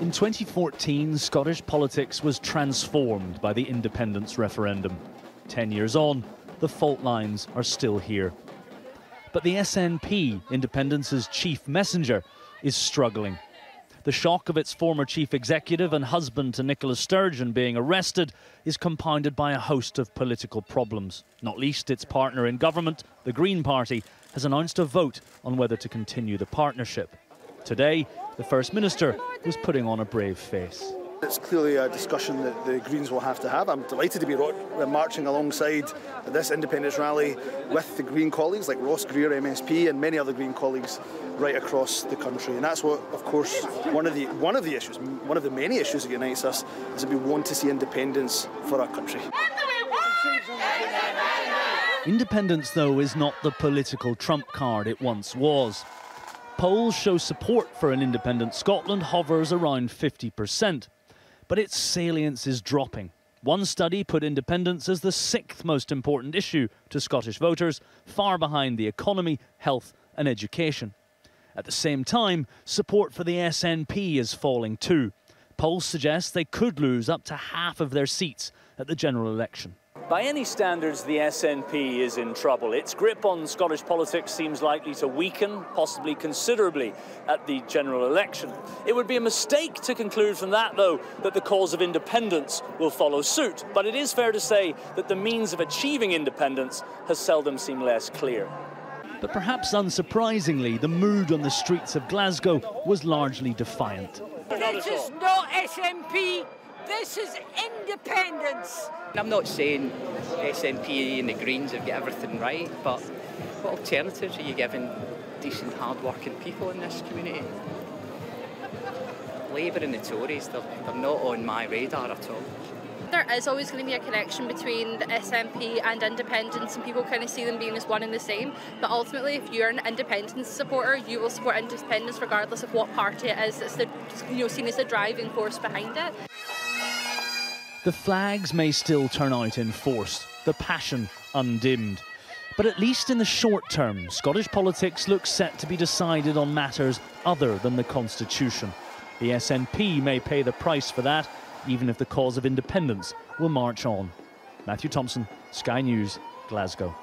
In 2014, Scottish politics was transformed by the independence referendum. 10 years on, the fault lines are still here. But the SNP, independence's chief messenger, is struggling. The shock of its former chief executive and husband to Nicola Sturgeon being arrested is compounded by a host of political problems. Not least its partner in government, the Green Party, has announced a vote on whether to continue the partnership. Today, the First Minister was putting on a brave face. It's clearly a discussion that the Greens will have to have. I'm delighted to be marching alongside this independence rally with the Green colleagues like Ross Greer, MSP, and many other Green colleagues right across the country. And that's what, of course, one of the many issues that unites us is that we want to see independence for our country. Independence, though, is not the political trump card it once was. Polls show support for an independent Scotland hovers around 50%, but its salience is dropping. One study put independence as the 6th most important issue to Scottish voters, far behind the economy, health and education. At the same time, support for the SNP is falling too. Polls suggest they could lose up to half of their seats at the general election. By any standards, the SNP is in trouble. Its grip on Scottish politics seems likely to weaken, possibly considerably, at the general election. It would be a mistake to conclude from that, though, that the cause of independence will follow suit. But it is fair to say that the means of achieving independence has seldom seemed less clear. But perhaps unsurprisingly, the mood on the streets of Glasgow was largely defiant. This is not SNP. This is independence. I'm not saying SNP and the Greens have got everything right, but what alternatives are you giving decent, hard-working people in this community? Labour and the Tories, they're not on my radar at all. There is always going to be a connection between the SNP and independence, and people kind of see them being as one and the same. But ultimately, if you're an independence supporter, you will support independence regardless of what party it is. It's seen as the driving force behind it. The flags may still turn out in force, the passion undimmed. But at least in the short term, Scottish politics looks set to be decided on matters other than the Constitution. The SNP may pay the price for that, even if the cause of independence will march on. Matthew Thompson, Sky News, Glasgow.